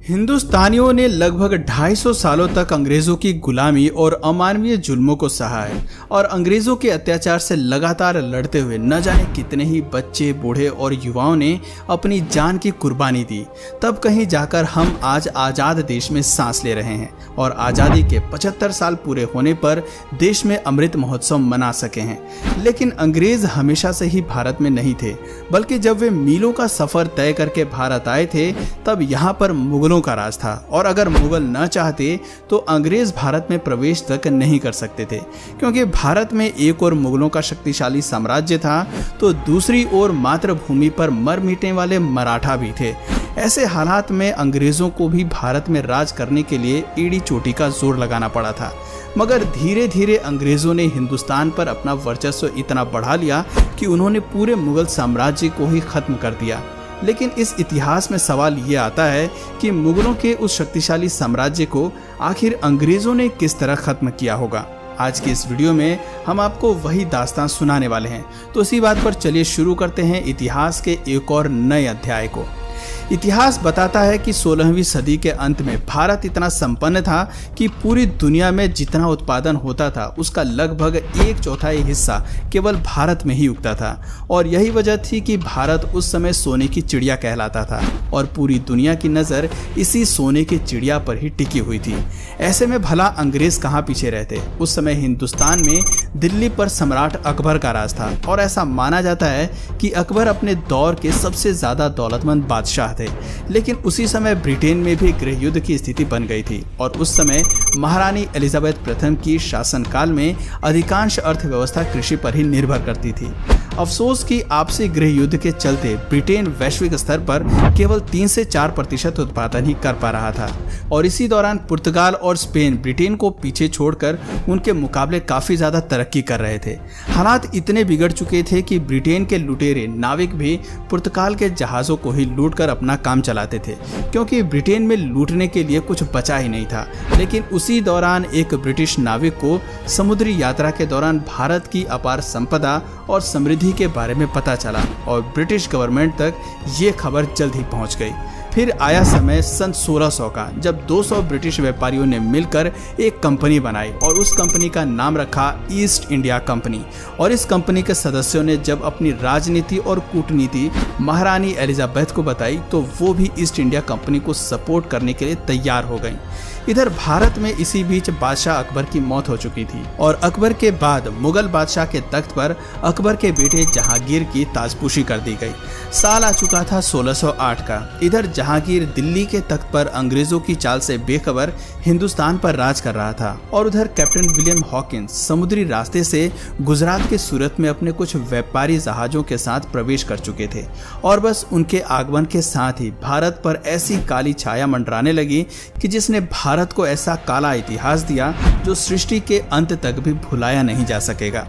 हिंदुस्तानियों ने लगभग 250 सालों तक अंग्रेजों की गुलामी और अमानवीय जुल्मों को सहा है और अंग्रेजों के अत्याचार से लगातार लड़ते हुए न जाने कितने ही बच्चे, बूढ़े और युवाओं ने अपनी जान की कुर्बानी दी। तब कहीं जाकर हम आज आज़ाद देश में सांस ले रहे हैं और आज़ादी के 75 साल पूरे होने पर देश में अमृत महोत्सव मना सके हैं। लेकिन अंग्रेज हमेशा से ही भारत में नहीं थे, बल्कि जब वे मीलों का सफर तय करके भारत आए थे तब यहाँ पर मुगलों का राज था और अगर मुगल न चाहते तो अंग्रेज भारत में प्रवेश तक नहीं कर सकते थे, क्योंकि भारत में एक और मुगलों का शक्तिशाली साम्राज्य था तो दूसरी ओर मातृभूमि पर मर मिटने वाले मराठा भी थे। ऐसे हालात में अंग्रेजों को भी भारत में राज करने के लिए एड़ी चोटी का जोर लगाना पड़ा था। मगर धीरे धीरे अंग्रेजों ने हिंदुस्तान पर अपना वर्चस्व इतना बढ़ा लिया कि उन्होंने पूरे मुगल साम्राज्य को ही खत्म कर दिया। लेकिन इस इतिहास में सवाल ये आता है कि मुगलों के उस शक्तिशाली साम्राज्य को आखिर अंग्रेजों ने किस तरह खत्म किया होगा। आज के इस वीडियो में हम आपको वही दास्तान सुनाने वाले हैं। तो इसी बात पर चलिए शुरू करते हैं इतिहास के एक और नए अध्याय को। इतिहास बताता है कि 16वीं सदी के अंत में भारत इतना संपन्न था कि पूरी दुनिया में जितना उत्पादन होता था उसका लगभग 1/4 हिस्सा केवल भारत में ही उगता था और यही वजह थी कि भारत उस समय सोने की चिड़िया कहलाता था और पूरी दुनिया की नज़र इसी सोने की चिड़िया पर ही टिकी हुई थी। ऐसे में भला अंग्रेज कहाँ पीछे रहते। उस समय हिंदुस्तान में दिल्ली पर सम्राट अकबर का राज था और ऐसा माना जाता है कि अकबर अपने दौर के सबसे ज़्यादा दौलतमंद बादशाह थे। लेकिन उसी समय ब्रिटेन में भी गृह युद्ध की स्थिति बन गई थी और उस समय महारानी एलिजाबेथ प्रथम की शासनकाल में अधिकांश अर्थव्यवस्था कृषि पर ही निर्भर करती थी। अफसोस कि आपसी गृह युद्ध के चलते ब्रिटेन वैश्विक स्तर पर केवल 3 से 4% उत्पादन ही कर पा रहा था और इसी दौरान पुर्तगाल और स्पेन ब्रिटेन को पीछे छोड़कर उनके मुकाबले काफी ज्यादा तरक्की कर रहे थे। हालात इतने बिगड़ चुके थे कि ब्रिटेन के लुटेरे नाविक भी पुर्तगाल के जहाजों को ही लूटकर अपना काम चलाते थे, क्योंकि ब्रिटेन में लूटने के लिए कुछ बचा ही नहीं था। लेकिन उसी दौरान एक ब्रिटिश नाविक को समुद्री यात्रा के दौरान भारत की अपार संपदा और समृद्धि के बारे में पता चला और ब्रिटिश गवर्नमेंट तक ये खबर जल्द ही पहुंच गई। फिर आया समय सन 1600 का, जब 200 ब्रिटिश व्यापारियों ने मिलकर एक कंपनी बनाई और उस कंपनी का नाम रखा ईस्ट इंडिया कंपनी। और इस कंपनी के सदस्यों ने जब अपनी राजनीति और कूटनीति महारानी एलिजाबेथ को बताई तो वो भी ईस्ट इंडिया कंपनी को सपोर्ट करने के लिए तैयार हो गई। इधर भारत में इसी बीच बादशाह अकबर की मौत हो चुकी थी और अकबर के बाद मुगल बादशाह के तख्त पर अकबर के बेटे जहांगीर की ताजपोशी कर दी गई। साल आ चुका था 1608 का। इधर जहांगीर दिल्ली के तख्त पर अंग्रेजों की चाल से बेखबर हिंदुस्तान पर राज कर रहा था और उधर कैप्टन विलियम हॉकिंस समुद्री रास्ते से गुजरात के सूरत में अपने कुछ व्यापारी जहाजों के साथ प्रवेश कर चुके थे और बस उनके आगमन के साथ ही भारत पर ऐसी काली छाया मंडराने लगी कि जिसने भारत को ऐसा काला इतिहास दिया जो सृष्टि के अंत तक भी भुलाया नहीं जा सकेगा।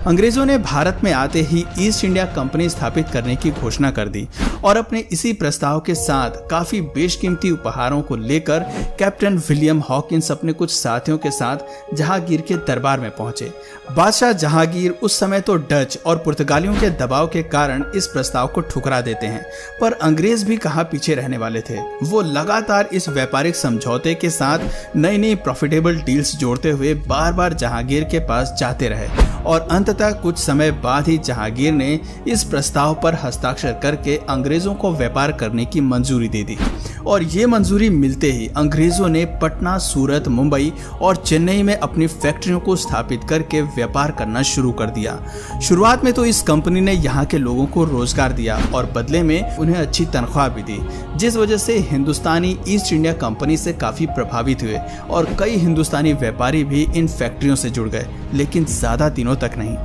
अंग्रेजों ने भारत में आते ही ईस्ट इंडिया कंपनी स्थापित करने की घोषणा कर दी और अपने इसी प्रस्ताव के साथ काफी बेशकीमती उपहारों को लेकर कैप्टन विलियम हॉकिंस अपने कुछ साथियों के साथ जहांगीर के दरबार में पहुंचे। बादशाह जहांगीर उस समय तो डच और पुर्तगालियों के दबाव के कारण इस प्रस्ताव को ठुकरा देते हैं, पर अंग्रेज भी कहां पीछे रहने वाले थे। वो लगातार इस व्यापारिक समझौते के साथ नई नई प्रॉफिटेबल डील्स जोड़ते हुए बार बार जहांगीर के पास जाते रहे और अंततः कुछ समय बाद ही जहांगीर ने इस प्रस्ताव पर हस्ताक्षर करके अंग्रेजों को व्यापार करने की मंजूरी दे दी। और ये मंजूरी मिलते ही अंग्रेजों ने पटना, सूरत, मुंबई और चेन्नई में अपनी फैक्ट्रियों को स्थापित करके व्यापार करना शुरू कर दिया। शुरुआत में तो इस कंपनी ने यहाँ के लोगों को रोजगार दिया और बदले में उन्हें अच्छी तनख्वाह भी दी, जिस वजह से हिंदुस्तानी ईस्ट इंडिया कंपनी से काफी प्रभावित हुए और कई हिंदुस्तानी व्यापारी भी इन फैक्ट्रियों से जुड़ गए, लेकिन ज्यादा दिनों तक नहीं।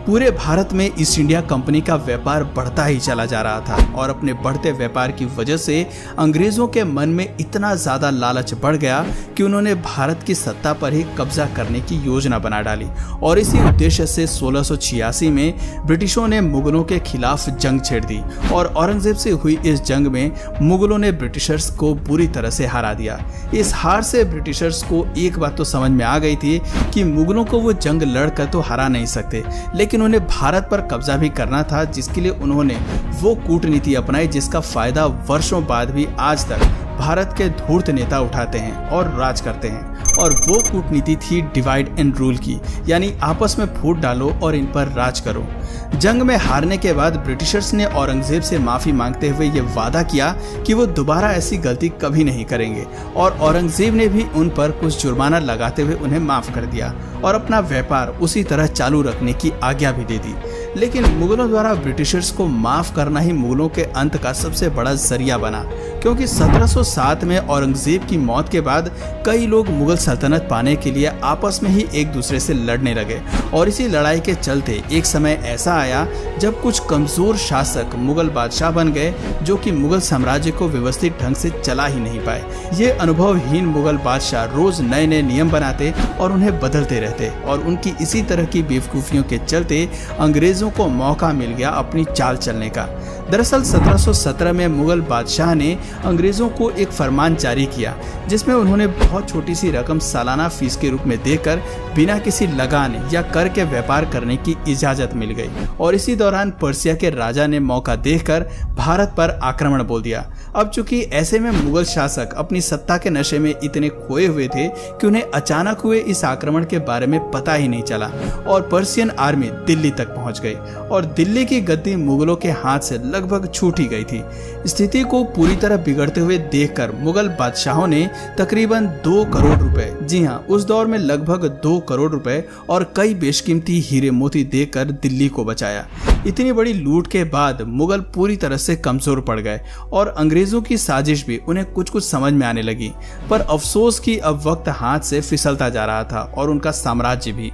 पूरे भारत में ईस्ट इंडिया कंपनी का व्यापार बढ़ता ही चला जा रहा था और अपने बढ़ते व्यापार की वजह से अंग्रेजों के मन में इतना ज्यादा लालच बढ़ गया कि उन्होंने भारत की सत्ता पर ही कब्जा करने की योजना बना डाली और इसी उद्देश्य से 1686 में ब्रिटिशों ने मुगलों के खिलाफ जंग छेड़ दी और औरंगजेब से हुई इस जंग में मुगलों ने ब्रिटिशर्स को बुरी तरह से हरा दिया। इस हार से ब्रिटिशर्स को एक बात तो समझ में आ गई थी कि मुगलों को वो जंग लड़कर तो हरा नहीं सकते, लेकिन उन्हें भारत पर कब्जा भी करना था, जिसके लिए उन्होंने वो कूटनीति अपनाई जिसका फायदा वर्षों बाद भी आज तक भारत के धूर्त नेता उठाते हैं और राज करते हैं। और वो कूटनीति थी डिवाइड एंड रूल की, यानी आपस में फूट डालो और इन पर राज करो। जंग में हारने के बाद ब्रिटिशर्स ने औरंगजेब से माफी मांगते हुए ये वादा किया कि वो दोबारा ऐसी गलती कभी नहीं करेंगे, और औरंगजेब ने भी उन पर कुछ जुर्माना लगाते हुए उन्हें माफ कर दिया और अपना व्यापार उसी तरह चालू रखने की आज्ञा भी दे दी। लेकिन मुगलों द्वारा ब्रिटिशर्स को माफ करना ही मुगलों के अंत का सबसे बड़ा जरिया बना, क्योंकि 1707 में औरंगजेब की मौत के बाद कई लोग मुगल सल्तनत पाने के लिए आपस में ही एक दूसरे से लड़ने लगे। और इसी लड़ाई के चलते एक समय ऐसा आया जब कुछ कमजोर शासक मुगल बादशाह बन गए, जो कि मुगल साम्राज्य को व्यवस्थित ढंग से चला ही नहीं पाए। ये अनुभवहीन मुगल बादशाह रोज नए नए नियम बनाते और उन्हें बदलते रहते, और उनकी इसी तरह की बेवकूफियों के चलते अंग्रेजों को मौका मिल गया अपनी चाल चलने का। दरअसल 1717 में मुगल बादशाह ने अंग्रेजों को एक फरमान जारी किया, जिसमें उन्होंने बहुत छोटी सी रकम सालाना फीस के रूप में देकर बिना किसी लगान या कर के व्यापार करने की इजाजत मिल गई। और इसी दौरान पर्सिया के राजा ने मौका देखकर भारत पर आक्रमण बोल दिया। अब चूंकि ऐसे में मुगल शासक अपनी सत्ता के नशे में इतने खोए हुए थे कि उन्हें अचानक हुए इस आक्रमण के बारे में पता ही नहीं चला, और पर्सियन आर्मी दिल्ली तक पहुंच गई और दिल्ली की गद्दी मुगलों के हाथ से लगभग छूट ही गई थी। स्थिति को पूरी तरह बिगड़ते हुए देखकर मुगल बादशाहों ने तकरीबन 2 करोड़ रुपए, जी हाँ, उस दौर में लगभग 2 करोड़ रुपए और कई बेशकीमती हीरे मोती देकर दिल्ली को बचाया। इतनी बड़ी लूट के बाद मुगल पूरी तरह से कमजोर पड़ गए और अंग्रेजों की साजिश भी उन्हें कुछ कुछ समझ में आने लगी। पर अफसोस कि अब वक्त हाथ से फिसलता जा रहा था और उनका साम्राज्य भी।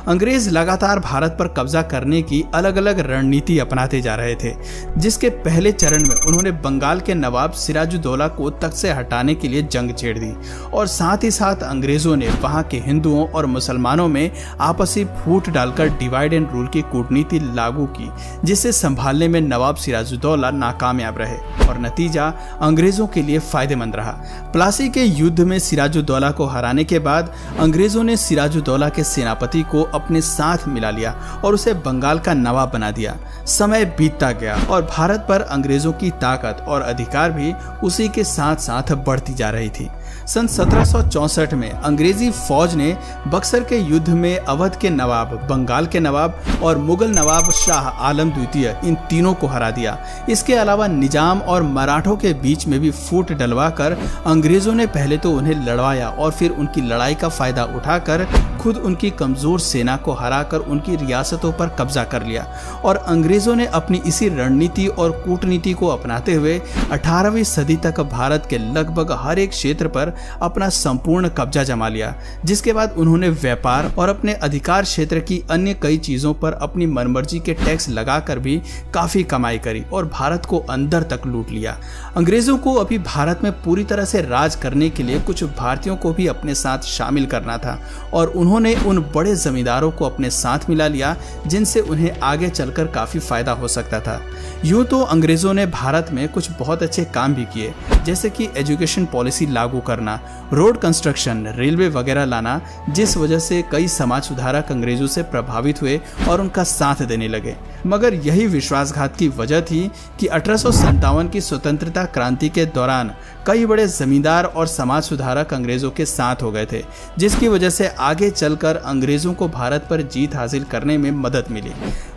अंग्रेज लगातार भारत पर कब्जा करने की अलग अलग रणनीति अपनाते जा रहे थे, जिसके पहले चरण में उन्होंने बंगाल के नवाब सिराजुद्दौला को तख्त से हटाने के लिए जंग छेड़ दी, और साथ ही साथ अंग्रेजों ने वहां के हिंदुओं और मुसलमानों में आपसी फूट डालकर डिवाइड एंड रूल की कूटनीति लागू की, जिसे संभालने में नवाब सिराजुद्दौला नाकामयाब रहे और नतीजा अंग्रेजों के लिए फायदेमंद रहा। प्लासी के युद्ध में सिराजुद्दौला को हराने के बाद अंग्रेजों ने सिराजुद्दौला के सेनापति को अपने साथ मिला लिया और उसे बंगाल का नवाब बना दिया। समय बीतता गया और भारत पर अंग्रेजों की ताकत और अधिकार भी उसी के साथ साथ बढ़ती जा रही थी। सन 1764 में अंग्रेजी फौज ने बक्सर के युद्ध में अवध के नवाब, बंगाल के नवाब और मुगल नवाब शाह आलम द्वितीय, इन तीनों को हरा दिया। इसके अलावा निजाम और मराठों के बीच में भी फूट डलवाकर अंग्रेजों ने पहले तो उन्हें लड़वाया और फिर उनकी लड़ाई का फायदा उठाकर खुद उनकी कमजोर सेना को हराकर उनकी रियासतों पर कब्जा कर लिया। और अंग्रेजों ने अपनी इसी रणनीति और कूटनीति को अपनाते हुए 18वीं सदी तक भारत के लगभग हर एक क्षेत्र पर अपना संपूर्ण कब्जा जमा लिया, जिसके बाद उन्होंने व्यापार और अपने अधिकार क्षेत्र की अन्य कई चीजों पर अपनी मनमर्जी के टैक्स लगाकर भी काफी कमाई करी और भारत को अंदर तक लूट लिया। अंग्रेजों को अभी भारत में पूरी तरह से राज करने के लिए कुछ भारतीयों को भी अपने साथ शामिल करना था, और उन्होंने उन बड़े जमींदारों को अपने साथ मिला लिया जिनसे उन्हें आगे चलकर काफी फायदा हो सकता था। यूं तो अंग्रेजों ने भारत में कुछ बहुत अच्छे काम भी किए, जैसे कि एजुकेशन पॉलिसी लागू करना, रोड कंस्ट्रक्शन, रेलवे वगैरह लाना, जिस वजह से कई समाज सुधारक अंग्रेजों से प्रभावित हुए और उनका साथ देने लगे। मगर यही विश्वासघात की वजह थी कि 1857 की स्वतंत्रता क्रांति के दौरान कई बड़े जमींदार और समाज सुधारक अंग्रेजों के साथ हो गए थे, जिसकी वजह से आगे चलकर अंग्रेजों को भारत पर जीत हासिल करने में मदद मिली।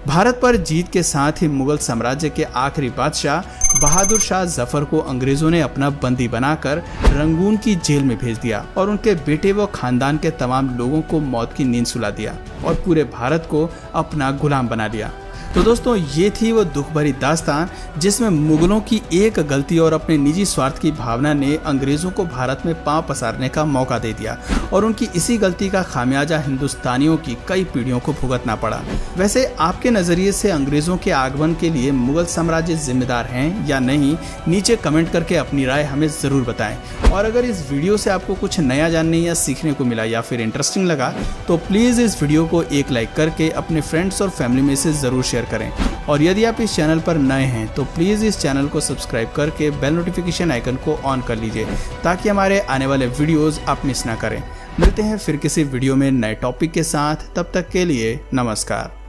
भारत पर जीत के साथ ही मुगल साम्राज्य के आखिरी बादशाह बहादुर शाह जफर को अंग्रेजों ने अपना बंदी बनाकर रंगून की जेल में भेज दिया और उनके बेटे व खानदान के तमाम लोगों को मौत की नींद सुला दिया और पूरे भारत को अपना गुलाम बना लिया। तो दोस्तों, ये थी वो दुख भरी दास्तान जिसमें मुगलों की एक गलती और अपने निजी स्वार्थ की भावना ने अंग्रेजों को भारत में पांव पसारने का मौका दे दिया, और उनकी इसी गलती का खामियाजा हिंदुस्तानियों की कई पीढ़ियों को भुगतना पड़ा। वैसे आपके नजरिए से अंग्रेजों के आगमन के लिए मुगल साम्राज्य जिम्मेदार हैं या नहीं, नीचे कमेंट करके अपनी राय हमें जरूर बताएं। और अगर इस वीडियो से आपको कुछ नया जानने या सीखने को मिला या फिर इंटरेस्टिंग लगा, तो प्लीज इस वीडियो को एक लाइक करके अपने फ्रेंड्स और फैमिली में से जरूर शेयर करें। और यदि आप इस चैनल पर नए हैं तो प्लीज इस चैनल को सब्सक्राइब करके बेल नोटिफिकेशन आइकन को ऑन कर लीजिए, ताकि हमारे आने वाले वीडियोस आप मिस ना करें। मिलते हैं फिर किसी वीडियो में नए टॉपिक के साथ, तब तक के लिए नमस्कार।